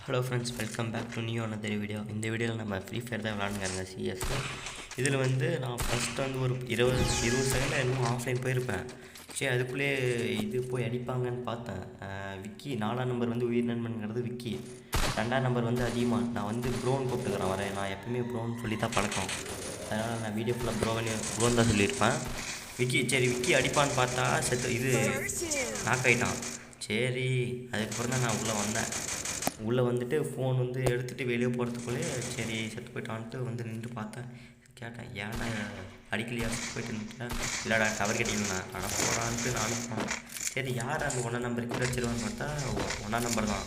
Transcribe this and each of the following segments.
Hello friends, welcome back to new another video. இந்த வீடியோவில் நம்ம ஃப்ரீ ஃபயர் தான் விளாண்டுங்க சிஎஸ். இதில் நான் ஃபஸ்ட்டு ஒரு 20 செகண்டில் இன்னும் ஆஃப்லைன் போயிருப்பேன். சரி, அதுக்குள்ளே இது போய் அடிப்பாங்கன்னு பார்த்தேன். விக்கி 4ஆம் நம்பர் உயிர் நண்பனுங்கிறது விக்கி. 2ஆம் நம்பர் அதிகமாக நான் ப்ரோன்னு கூப்பிட்டுக்கிறேன் வரேன். நான் எப்பவுமே ப்ரோன்னு சொல்லி தான் பழக்கம். அதனால் நான் வீடியோ ஃபுல்லாக ப்ரோன்னு தான் சொல்லியிருப்பேன். விக்கி அடிப்பான்னு பார்த்தா இது நாக் ஆகிட்டான். சரி, அதுக்கப்புறம் தான் நான் உள்ளே வந்தேன். உள்ளே வந்துட்டு ஃபோன் எடுத்துகிட்டு வெளியே போகிறதுக்குள்ளே சரி செத்து போயிட்டான்ட்டு நின்று பார்த்தேன். கேட்டேன், ஏன்டா அடிக்கலையா செத்து போயிட்டு நின்றுட்டேன். இல்லைடா கவர் கட்டிங்களா ஆனால் போகிறான்ட்டு நானும் போனேன். சரி, யார் அந்த 1ஆம் நம்பருக்கு வச்சிருவான்னு பார்த்தா 1ஆம் நம்பர் தான்.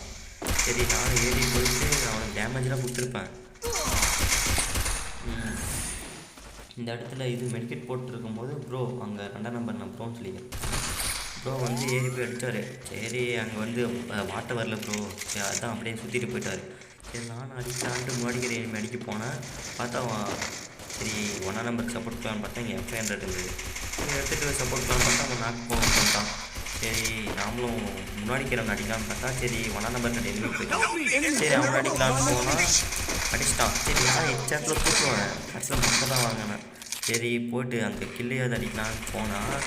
சரி, நானும் ஏறி போயிட்டு அவனுக்கு டேமேஜெலாம் கொடுத்துருப்பேன். இந்த இடத்துல மெடிக்கெட் போட்டுருக்கும்போது ப்ரோ அங்கே 2ஆம் நம்பர் நான் ப்ரோன்னு சொல்லிக்கிறேன். ப்ரோ ஏறி போய் அடித்தார். சரி, அங்கே மாட்ட வரல ப்ரோ. அதான் அப்படியே சுற்றிட்டு போயிட்டார். சரி, நானும் அடிக்கலான்ட்டு முன்னாடிக்கிற அடிக்க போனேன். பார்த்தா சரி 1ஆம் நம்பருக்கு சப்போர்ட் பண்ணலான்னு பார்த்தா இங்கே F500 இருந்தது. சரி, எடுத்துகிட்டு சப்போர்ட் பண்ணலான்னு பார்த்தா அவன் நாக்கு பண்ணிட்டான். சரி, நாமளும் முன்னாடிக்கிறவன் அடிக்கலான்னு பார்த்தா சரி 1ஆம் நம்பருக்கு எதுவுமே போயிட்டான். சரி, அவன் அடிக்கலான்னு போனால் அடிச்சிட்டான். சரி, நான் எச்சாத்தில் தூக்குவேன். கடைசியில் மட்டும் தான் வாங்கினேன். சரி, போட்டு அந்த கில்லையாவது அடிக்கலான்னு போனால்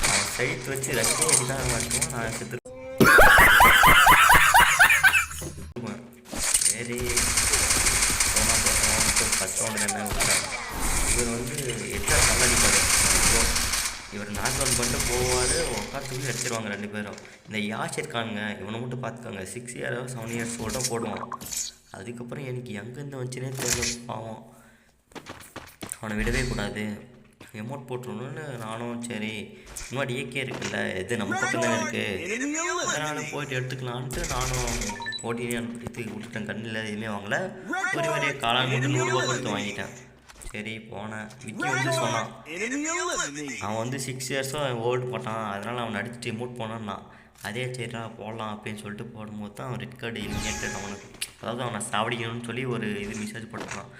அவன் சைட் வச்சு ரெண்டே அடிதான் மாட்டோம். நான் செத்து. சரி, போனால் போட்டோம். ஃபஸ்ட் ரவுண்டு தானே விட்டார். இவர் எட்டாவது நல்லா அடிப்பார். இவர் நாக் அவுட் பண்ணிட்டு போவார். உட்காந்துக்கு அடிச்சிருவாங்க 2 பேரும். இந்த யாஷ் இருக்கானுங்க, இவனை மட்டும் பார்த்துக்கோங்க. 6 இயர் 7 இயர்ஸ் கூட போடுவான். அதுக்கப்புறம் எனக்கு எங்கேருந்து வந்துச்சுனே தெரியல. பாவம், அவனை விடவே கூடாது. எமௌண்ட் போட்டுருணுன்னு நானும் சரி முன்னாடி ஏகே இருக்குல்ல, இது நம்ம பக்கம் தானே இருக்குது, அதனால் போயிட்டு எடுத்துக்கலான்ட்டு நானும் ஓட்டினே அனுப்பிட்டு விட்டுட்டேன். கண்ணில் எதுவுமே வாங்கலை. ஒரு காலால் மட்டும் 100 ரூபா கொடுத்து வாங்கிட்டேன். சரி, போனேன். விக்கி சொன்னான் அவன் 6 இயர்ஸும் ஓல்டு போட்டான், அதனால் அவனை அடிச்சுட்டு எமௌண்ட் போனான்னா. அதே சரிடா போடலாம் அப்படின்னு சொல்லிட்டு போடும்போது தான் அவன் ரெட் கார்டு எலிமினேட்டட். அவனுக்கு அதாவது அவனை சாவடிக்கணும்னு சொல்லி ஒரு மெசேஜ் போட்டுக்கலாம்.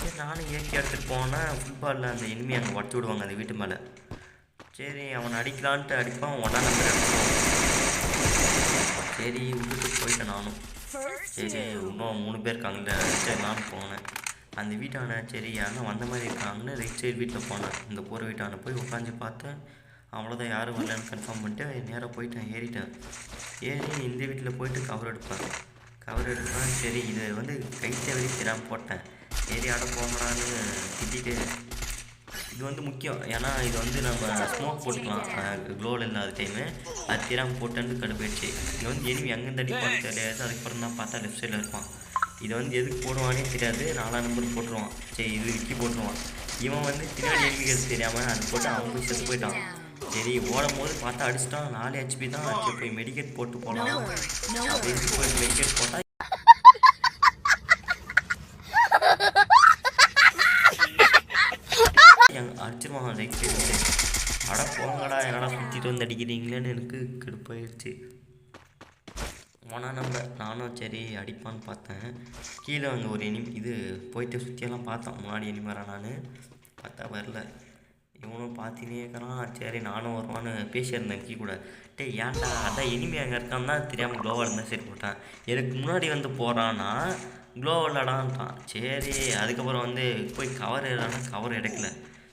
சரி, நானும் ஏகே எடுத்துகிட்டு போனேன். ஃபுட்பாலில் அந்த எனிமி அங்கே உடச்சி விடுவாங்க அந்த வீட்டு மேலே. சரி, அவனை அடிக்கலான்ட்டு அடிப்பான். 1ஆம் நம்பர் அடிப்பான். சரி, விட்டுட்டு போயிட்டேன் நானும். சரி, இன்னும் 3 பேர் இருக்காங்கல்ல, சரி நானும் போனேன் அந்த வீட்டான. சரி, யாருன்னா வந்த மாதிரி இருக்காங்கன்னு ரைட் சைடு வீட்டில் போனேன். இந்த போகிற வீட்டான போய் உட்காந்து பார்த்தேன். அவ்வளோதான், யாரும் வரலன்னு கன்ஃபார்ம் பண்ணிட்டு நேராக போயிட்டேன். ஏறி இந்த வீட்டில் போயிட்டு கவர் எடுப்பேன். சரி, இது கைத்தை வெளியே தெரியாமல் போட்டேன். சரி, ஆட போகலான்னு திட்டிட்டு இது முக்கியம். ஏன்னா இது நம்ம ஸ்மோக் போட்டுக்கலாம் க்ளோவில் இல்லாத டைமு. அது தெரியாமல் போட்டேன்னு கடுப்பாயிடுச்சு. இது எனிமி அங்கேருந்து அடிப்பான்னு தெரியாது. அதுக்கப்புறம் தான் பார்த்தா லெஃப்ட் சைடில் இருப்பான். இது எதுக்கு போடுவானே தெரியாது. 4ஆம் நம்பர் போட்டுருவான். சரி, இது விக்கி போட்டுருவான். இவன் பின்னாடி எனிமிக்கிறது தெரியாமல் அது போட்டு அவன் போய் செத்து போயிட்டான். சரி, ஓடும் போது பார்த்தா அடிச்சிட்டான். 4 HP தான். சரி, போய் மெடிக்கேட் போட்டு போகலாம் அப்படின்னு போய் மெடிக்கேட் போட்டால் அடிச்சிருவான் ரைட் சைடு. அட போங்கடா, என்னடா சுற்றிட்டு அடிக்கிறீங்களேன்னு எனக்கு கடுப்பாயிடுச்சு. 1ஆம் நம்பர் நானும் சரி அடிப்பான்னு பார்த்தேன். கீழே அங்கே ஒரு இது போயிட்டு சுற்றியெல்லாம் பார்த்தேன். முன்னாடி எனிமி வரானான்னு பார்த்தா வரல. இவனும் பார்த்தினே இருக்கிறான். சரி, நானும் வருவான்னு பேசியிருந்தேன் கீ கூட. ஏன்டா அதான் எனிமி அங்கே இருக்கான்னு தான் தெரியாமல் க்ளோவாக இருந்தால் சரி போட்டேன். எனக்கு முன்னாடி போகிறான்னா க்ளோ விளாடான்ட்டான். சரி, அதுக்கப்புறம் போய் கவர் எடுக்கல.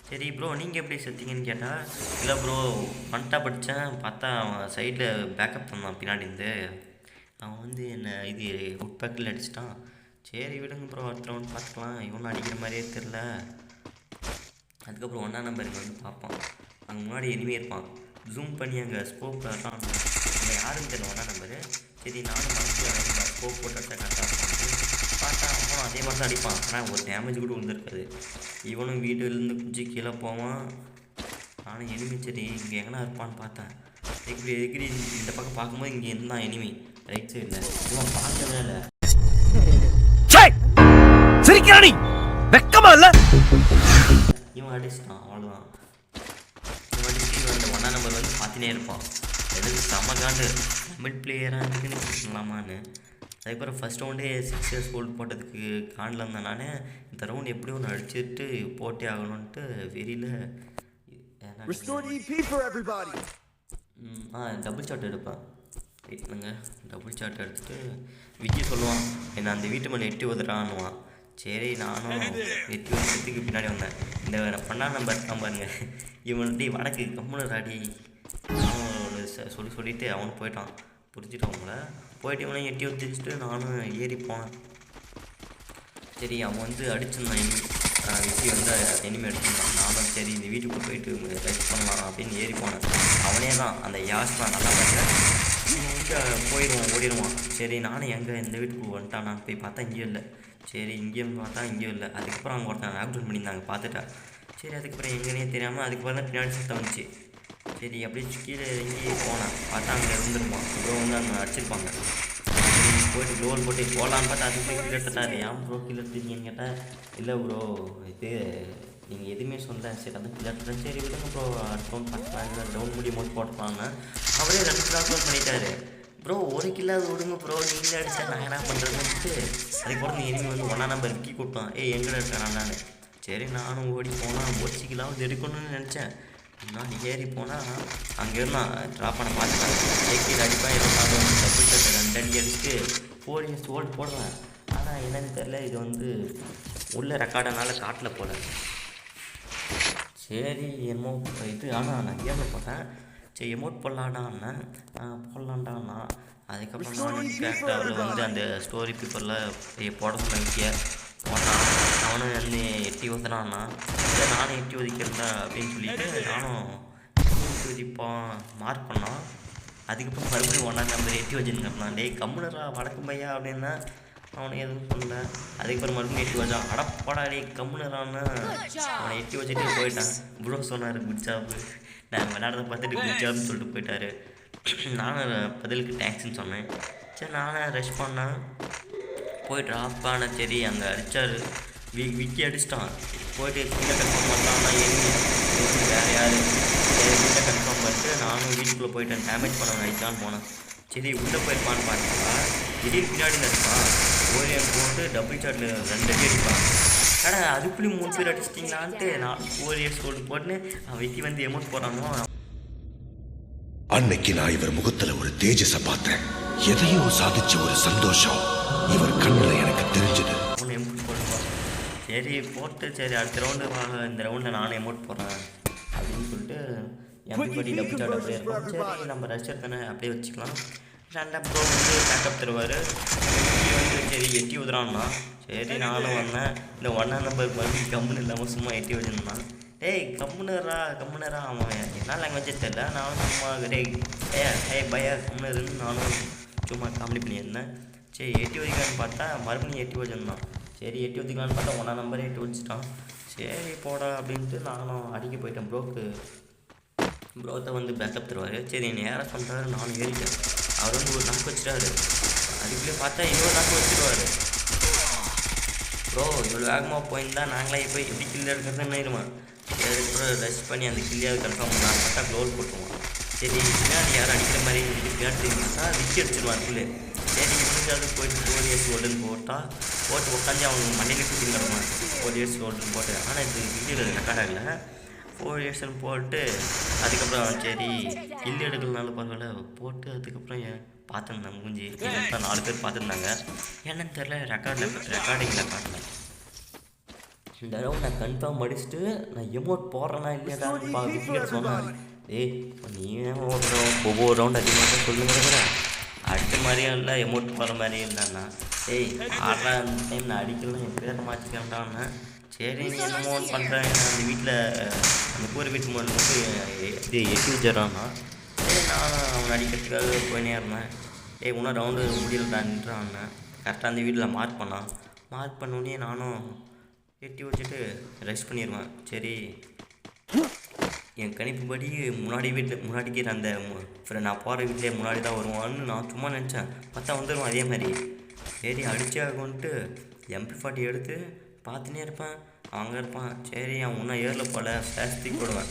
சரி ப்ரோ, நீங்கள் எப்படி செத்தீங்கன்னு கேட்டால், இல்லை ப்ரோ பண்ணிட்டா படித்தேன். பார்த்தா அவன் சைடில் பேக்கப் பண்ணான். பின்னாடி அவன் என்னை இது உட் பேக்கில் அடிச்சிட்டான். சரி, விடுங்க ப்ரோ, அடுத்த ரவுண்ட் பார்த்துக்கலாம். இவனும் அடிக்கிற மாதிரியே தெரில. அதுக்கப்புறம் 1ஆம் நம்பருக்கு பார்ப்பான். அங்கே முன்னாடி எனிமே இருப்பான். ஜூம் பண்ணி அங்கே ஸ்கோப் தான் அங்கே யாருன்னு தெரியல 1ஆம் நம்பரு. சரி, நானும் மனசில் ஸ்கோப் போட்டு அடிச்சா கரெக்டாக இருப்பான். பார்த்தா அவனும் அதே மாதிரி தான் அடிப்பான். ஆனால் ஒரு டேமேஜ் கூட விழுந்திருக்காது. இவனும் வீட்டிலேருந்து குச்சி கீழே போவான். நானும் எனிமி சரி இங்கே எங்கன்னா இருப்பான்னு பார்த்தேன். எகிரி இந்த பக்கம் பார்க்கும்போது இங்கே இருந்தான் எனிமி ரைட் சைடில். இவன் பார்க்கவே இல்லை. இவன் அடிச்சிட்டான். அவ்வளோதான். இவன் அடிச்சு அந்த 1ஆம் நம்பர் பார்த்துனே இருப்பான். எதுக்கு செம்மகாண்டு தமிழ் பிளேயராக இருக்குன்னு சொல்லலாமான்னு. அதுக்கப்புறம் ஃபஸ்ட் ரவுண்டே 6 இயர்ஸ் ஓல்டு போட்டதுக்கு காண்டில் இருந்தேன் நான். இந்த ரவுண்ட் எப்படியும் ஒன்று அடிச்சுட்டு போட்டே ஆகணுன்ட்டு வெறியில் டபுள் ஷாட் எடுப்பேன். வெயிட்னுங்க டபுள் ஷாட் எடுத்துகிட்டு விக்கி சொல்லுவான் என்னை அந்த வீட்டு மேலே எட்டி உதறான்னுவான். சரி நானும் எட்டி வருஷத்துக்கு பின்னாடி வந்தேன். இந்த பண்ணா நம்பர் பாருங்க இவன்ட்டு வடக்கு கம்முன்னு ராடி சொல்லிட்டு அவனுக்கு போயிட்டான். புரிஞ்சுட்டு அவங்கள போயிட்டு இவனை எட்டி வச்சுட்டு நானும் ஏறி போனேன். சரி அவன் வந்து அடிச்சிருந்தான் விக்கி வந்து எனிமே அடிச்சிருந்தான். நானும் சரி இந்த வீட்டுக்கு போயிட்டு ரைஸ் பண்ணலாம் அப்படின்னு ஏறி போனேன். அவனே தான் அந்த யாஸ் தான் நல்லா பார்த்தேன். வந்து போயிடுவான் ஓடிடுவான். சரி நானும் எங்கே இந்த வீட்டுக்கு வந்துட்டான். நான் போய் பார்த்தா இங்கேயும் இல்லை. சரி இங்கேயும் பார்த்தா இங்கேயும் இல்லை. அதுக்கப்புறம் அவங்க ஒருத்தன் ஆக்சிடென்ட் பண்ணியிருந்தாங்க பார்த்துட்டேன். சரி அதுக்கப்புறம் எங்கேனே தெரியாமல் அதுக்கப்புறம் தான் பின்னாடி சத்தம் வந்துச்சு. சரி அப்படியே கீழே இறங்கி போனேன். பார்த்தா அங்கே இருந்துருப்பான். ப்ரோ வந்து அங்கே அடிச்சிருப்பாங்க. போய்ட்டு க்ளோல் போட்டு போகலான்னு பார்த்தா அதுக்கு போய் கீழே எடுத்துட்டாரு. ஏன் ப்ரோ கீழே எடுத்துருக்கீங்கன்னு கேட்டால் இல்லை ப்ரோ இது நீங்கள் எதுவுமே சொல்ல. சரி அந்த கீழே எடுத்துட்டேன். சரி விடுங்க ப்ரோ அடுத்தவன் பார்த்துக்கலாம் டவுன் முடி மோட் போட்டுப்பாங்க. அவரே 2 கிளாஸ் பண்ணிட்டாரு. ப்ரோ ஒரு கில்லாவது விடுங்க ப்ரோ நீங்களே அடித்தா நான் என்ன பண்ணுறதுன்ட்டு அதுக்கப்புறம் நீ இனிமேல் வந்து 1ஆம் நம்பர் விக்கி கொடுத்தான். எங்கே எடுத்தேன் நான். சரி நானும் ஓடி போனால் முடிச்சிக்கலாவது எடுக்கணும்னு நினச்சேன். நான் ஏறி போனால் அங்கே இருந்தான் ட்ராப் பண்ண பார்த்துட்டேன். சைக்கிள் அடிப்பேன் 24 வந்து டபுள் ஷாட் 2 அடி அடிச்சுட்டு 4 இயர்ஸ் ஓல்டு போடுவேன். ஆனால் என்னன்னு தெரில இது வந்து உள்ள ரெக்கார்டனால காட்டில் போல. சரி என்னமோ இது ஆனால் நான் கேமில் போட்டேன். சரி எமௌண்ட் போடலாடான்னா போடலான்டான்னா அதுக்கப்புறம் நான் கேரக்டரில் வந்து அந்த ஸ்டோரி பேப்பரில் போட சொன்ன விக்கிய போட்டான். அவனும் வந்து எட்டி ஊற்றுறான்னா இல்லை நானும் எட்டி ஒதிக்கிறேன்டா அப்படின்னு சொல்லிட்டு நானும் எட்டி ஒதிப்பான் மார்க் பண்ணான். அதுக்கப்புறம் மறுபடியும் 1ஆம் நம்பர் எட்டி வச்சுருந்தான். டேய் கம்முனரா வடக்கும் பையா அப்படின்னா அவனை எதுவும் பண்ணல. அதுக்கப்புறம் மறுபடியும் எட்டி வச்சான். அடப்பாடா டே கம்முனரான்னு அவனை எட்டி வச்சுட்டு போயிட்டான். ப்ரோ சொன்னார் குட் ஜாப். நான் விளையாடுறத பார்த்துட்டு குட் ஜாப்னு சொல்லிட்டு போயிட்டாரு. நானும் பதிலுக்கு தேங்க்ஸ்ன்னு சொன்னேன். சரி நானும் ரெஸ்ட் பண்ணேன். போய் ட்ராப் ஆன சரி அங்கே அடித்தார். விக்கி அடிச்சிட்டான். போய்ட்டு கீழே கன்ஃபார்ம் பண்ணலாம்னா எங்கே வேறு யார் சரி கீழே கன்ஃபார்ம் பண்ணிட்டு நானும் வீட்டுக்குள்ளே போயிட்டேன். டேமேஜ் பண்ண அடிக்கலான்னு போனேன். சரி உள்ளே போயிருப்பான்னு பார்த்தா திடீர்னு பின்னாடி இருப்பான். ஓரியன் போட்டு டபுள் ஷாட்டில் 2 அடி அடிப்பான். ஆனால் அதுக்குள்ளேயும் 3 பேர் அடிச்சிட்டிங்களான்ட்டு நான் 4 இயர்ஸ் ஓல்டு போட்டுன்னு விக்கி வந்து எமௌண்ட் போடானோ. அன்னைக்கு நான் இவர் முகத்துல ஒரு தேஜஸை பார்த்தேன். எதையோ சாதிச்ச ஒரு சந்தோஷம் இவர் கண்ணுல எனக்கு தெரிஞ்சது. அவனை எமௌண்ட் போடுவான். சரி போட்டு சரி அடுத்த ரவுண்டு இந்த ரவுண்டில் நானும் எமௌண்ட் போடுறேன் அப்படின்னு சொல்லிட்டு எம்படி டபுள் ஷாட் அப்படியே இருக்கும். சரி நம்ம ரஷ்யர் தானே அப்படியே வச்சுக்கலாம். 2 ப்ரோ வந்து பேக்கப் தருவார். வந்து சரி எட்டி உதுறான்னா சரி நானும் வந்தேன். இந்த 1ஆம் நம்பர் மறுபடியும் கம்முன்னு இல்லாமல் சும்மா எட்டி வச்சுருந்தான். டேய் கம்முனரா அவன் என்ன லாங்குவேஜே தெரில. நானும் சும்மா பயா கம்முனருன்னு நானும் சும்மா காமெடி பண்ணியிருந்தேன். சரி எட்டி வச்சுக்கலான்னு பார்த்தா மறுபடியும் எட்டி வச்சுருந்தான். சரி எட்டி வச்சுக்கலான்னு பார்த்தா 1ஆம் நம்பரே எட்டி வச்சுட்டான். சரி போடா அப்படின்ட்டு நானும் அடிக்க போயிட்டேன். ப்ரோத்தை வந்து பேக்கப் தருவார். சரி என்னை ஏற சொல்கிறாரு. நானும் ஏறிட்டேன். அவர் வந்து ஒரு நாக்கு வச்சுட்டாரு. அதுக்குள்ளே பார்த்தா இன்னொரு நாக்கு வச்சுருவார். ப்ரோ இவ்வளோ வேகமாக போயிருந்தால் நாங்களே இப்போ எப்படி கில் எடுக்கிறதுன்னு இருவேன். அதுக்கப்புறம் ரெஸ்ட் பண்ணி அந்த கில்லையாவது கன்ஃபார்ம் பண்ணால் பார்த்தா க்ளோல் போட்டுருவான். சரி பின்னாடி யாரும் அடிக்கிற மாதிரி பின்னாடி பார்த்தா விக்கி அடிச்சிடுவான் அதுக்குள்ளே. சரி முடிஞ்சாவது போயிட்டு 4 இயர்ஸ் ஓல்டுன்னு போட்டு உட்காந்து அவனுக்கு மண்ணில் சுற்றி கிடப்பான். 4 இயர்ஸ் ஓல்டுன்னு போட்டு. ஆனால் இது வீடியோவில் ரெக்கார்ட் ஆகலை. 4 இயர்ஸ்ன்னு போட்டு அதுக்கப்புறம் சரி கில் எடுக்கலனாலும் பரவாயில்ல போட்டு அதுக்கப்புறம் பார்த்துருந்தேன் மூஞ்சி தான் 4 பேர் பார்த்துருந்தாங்க. என்னன்னு தெரில ரெக்கார்டிங்கில் காட்டல. இந்த ரவுண்ட் நான் கன்ஃபார்ம் அடிச்சுட்டு நான் எமௌண்ட் போடுறேன்னா இல்லையாடா விக்கெட் சொன்னேன். நீ ஒவ்வொரு ரவுண்ட் அதிகமாக சொல்லுங்கிற அடுத்த மாதிரியும் இல்லை எமௌண்ட் போகிற மாதிரியும் இல்லைண்ணா. ஆடுறான் டைம் நான் அடிக்கலாம் என் பேரை மாற்றிக்கிறேன்டான்னு. சரி நீ என்னமோ பண்ணுறேன். அந்த வீட்டில் அந்த கூரை வீட்டு மட்டும் இது எட்டி வச்சிடறான்னா. சரி நானும் அவனை அடிக்கிறதுக்காக போயினே இருந்தேன். இன்னும் ரவுண்டு முடியலடான்றான். கரெக்டாக அந்த வீட்டில் மார்க் பண்ணோடனே நானும் எட்டி வச்சுட்டு ரெஸ்ட் பண்ணிடுவேன். சரி என் கணிப்புப்படி முன்னாடிக்கு அந்த நான் போகிற வீட்டிலே முன்னாடி தான் வருவான்னு நான் சும்மா நினச்சேன். பார்த்தா வந்துடுவான் அதே மாதிரி. சரி அடிச்சே ஆகும்ன்ட்டு MP40 எடுத்து பார்த்துனே இருப்பேன். அங்கே இருப்பான். சரி அவன் இன்னும் ஏரில் போல் ஃபேஸ்தி போடுவேன்.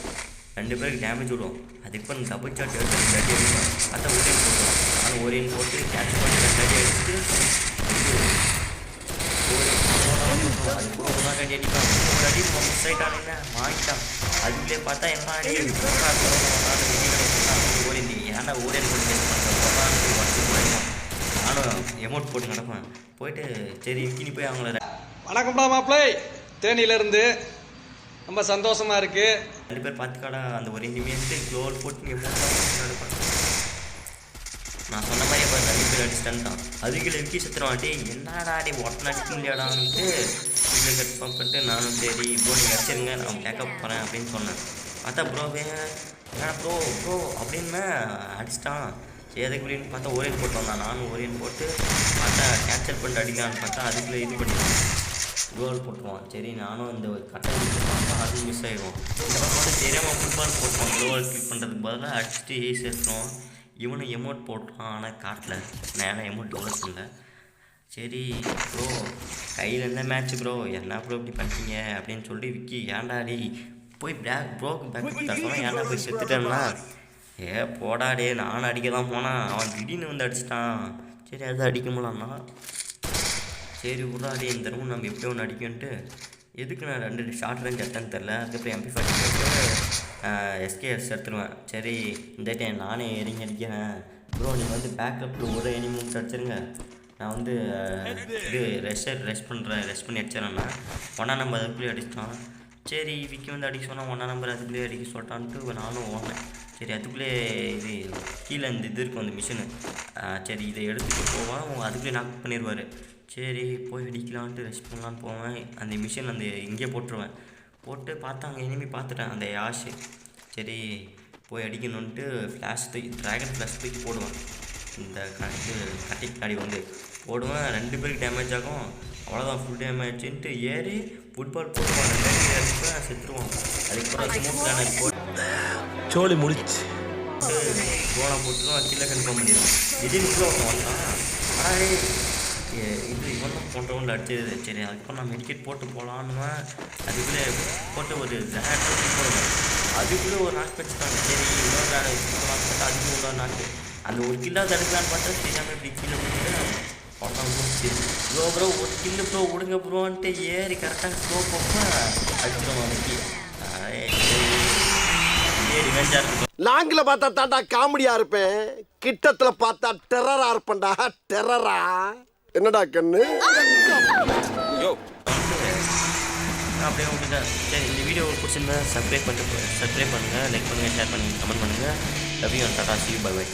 2 பேருக்கு டேமேஜ் விடுவோம். அதுக்கப்புறம் டபுள் ஷாட் எடுத்து 2 அடி அடிப்பேன். பார்த்தா ஓரியன் போட்டுருவான். ஆனால் ஓரியன் போட்டு கேட்ச் பண்ணி 2 அடி அடிச்சுட்டு அதுக்கு 1 அடி அடிப்பான். 1 அடி மிஸ் ஆகிட்டானுங்க வாங்கிட்டான். அதுக்குள்ளே பார்த்தா என்ன அடி ஓரியன் ஏன்னா ஓரியன் போட்டு நானும் எமௌண்ட் போட்டு கிடப்பேன். போயிட்டு சரி விக்கி நீ போய் அவங்கள வணக்கம்டா மாப்பிள்ளை, தேனியிலேருந்து ரொம்ப சந்தோஷமாக இருக்குது. 2 பேர் பார்த்துக்காடா அந்த ஒரு இனிமேட்டு க்ளோல் போட்டு நீ நடப்பேன். நான் சொன்ன மாதிரி அப்போ 2 பேர் அடிச்சிட்டான்ட்டான். அதுக்குள்ள விக்கி செத்துருவான்ட்டு என்னடா டே ஒட்டனை அடிக்க முடியாடான்ட்டு இதில் கட் பண்ணிட்டு நானும் சரி ப்ரோ நீங்கள் அடிச்சிருங்க நான் பேக்கப் போகிறேன் அப்படின்னு சொன்னேன். பார்த்தா ப்ரோவே ஏன்னா ப்ரோ அப்படின்னு அடிச்சிட்டான். சரி எதுக்கு அப்படின்னு பார்த்தா ஒரே போட்டு வந்தான். நானும் ஒரே போட்டு பார்த்தா கேன்சல் பண்ணிட்டு அடிக்கலான்னு பார்த்தா அதுக்குள்ளே இது பண்ணிடுவான், கோல் போட்டுருவான். சரி நானும் இந்த கட்டை பார்த்தா அது மிஸ் ஆகிடும். இந்த பக்கம் வந்து தெரியாமல் ஃபுட்பால் போட்டுருவான். கோல் கிளிக் பண்ணுறதுக்கு பதிலாக அடிச்சுட்டு சேர்த்துருவோம். இவனும் எமௌண்ட் போட்டான், ஆனால் காட்டில் நேரம் எமௌண்ட் டெவலப் இல்லை. சரி ப்ரோ கையில் என்ன மேட்ச்சு ப்ரோ என்ன ப்ரோ இப்படி பண்ணிட்டீங்க அப்படின்னு சொல்லி விக்கி ஏன்டாடி போய் ப்ரோக்கு பேக் சொன்னால் ஏன்டா போய் செத்துட்டேன்னா போடாடே நானும் அடிக்க தான் போனான். அவன் திடீர்னு வந்து அடிச்சிட்டான். சரி அது அடிக்க முடியலன்னா சரி விட்றாடே இந்த தடவை நம்ம எப்படி ஒன்று அடிக்கன்ட்டு எதுக்கு நான் 2 ஷார்ட் ரேஞ்ச் எடுத்தேன்னு தெரில. அதுக்கப்புறம் MP40 போட்டு SKS எடுத்துருவேன். சரி இந்த டைம் நானே இறங்கி அடிக்கிறேன் ப்ரோ நீங்கள் வந்து பேக்கப்பில் ஒரு எனிமூமெண்ட் அடிச்சிருங்க நான் வந்து இது ரெஸ்ட் பண்ணி அடிச்சிடறேன்னா 1ஆம் நம்பர் அதுக்குள்ளேயே அடிச்சிட்டான். சரி விக்கி வந்து அடிக்க சொன்னால் 1ஆம் நம்பர் அதுக்குள்ளேயே அடிக்க சொல்லிட்டான்ட்டு நானும் ஓடினேன். சரி அதுக்குள்ளேயே இது கீழே இந்த இது இருக்கும் அந்த மிஷினு. சரி இதை எடுத்துகிட்டு போவேன், அதுக்குள்ளேயே நாக் பண்ணிடுவார். சரி போய் அடிக்கலான்ட்டு ரெஸ்ட் பண்ணலான்னு போவேன். அந்த மிஷின் அந்த இங்கே போட்டுருவேன். போட்டு பார்த்தா அங்கே இனிமேல் பார்த்துட்டேன் அந்த யாஷு. சரி போய் அடிக்கணுன்ட்டு ட்ராகன் ஃப்ளாஷ் தூக்கி போடுவேன். இந்த கட்டி பின்னாடி வந்து போடுவேன். 2 பேருக்கு டேமேஜ் ஆகும். அவ்வளோதான் ஃபுல் டேமேஜ்ன்ட்டு ஏறி ஃபுட்பால் போடுவான். 2 பேருக்கு செத்துருவான். அதுக்கப்புறம் ஸ்மோக் கிரானேட் போட்டு சோழி முடிச்சு கோலம் போட்டுருவான். கீழே கன்ஃபார்ம் பண்ணிடுவான். திடீர்னு உள்ள வந்தான். ஆனால் இது இவனும் போன்றவங்க அடிச்சது. சரி அதுக்கப்புறம் நான் மெடிக்கெட் போட்டு போகலான்னு அதுக்குள்ளே போட்டு ஒரு கிராண்ட் போடுவேன். அதுக்குள்ளே ஒரு நாக்கு வச்சுட்டாங்க. சரி இன்னொரு நாக்கு பார்த்தா அதுக்கு இன்னொரு நாக்கு அந்த ஒரு கில்லாக தடுக்கலான்னு பார்த்தா தெரியாமல் இப்படி கீழே போட்டு அவ்வளோதான் முடிச்சு. ப்ரோ ஒரு கில்லு ப்ரோ விடுங்க ப்ரோன்ட்டு ஏறி கரெக்டாக ப்ரோ போக அடிச்சிடுவான் அன்னைக்கு. ரிவெஞ்சாக இருக்கும். லாங்கில பார்த்தா தாண்டா காமெடியா இருப்பேன், கிட்டத்துல பார்த்தா டெரரா இருப்பேன்டா. டெரரா என்னடா கண்ணு அப்படியே விட்டுட்டேன். சரி இந்த வீடியோ பிடிச்சிருந்தா சப்ஸ்கிரைப் பண்ணுங்கள், லைக் பண்ணுங்கள், ஷேர் பண்ணுங்கள், கமெண்ட் பண்ணுங்கள். Love you and Tata, see you, bye bye.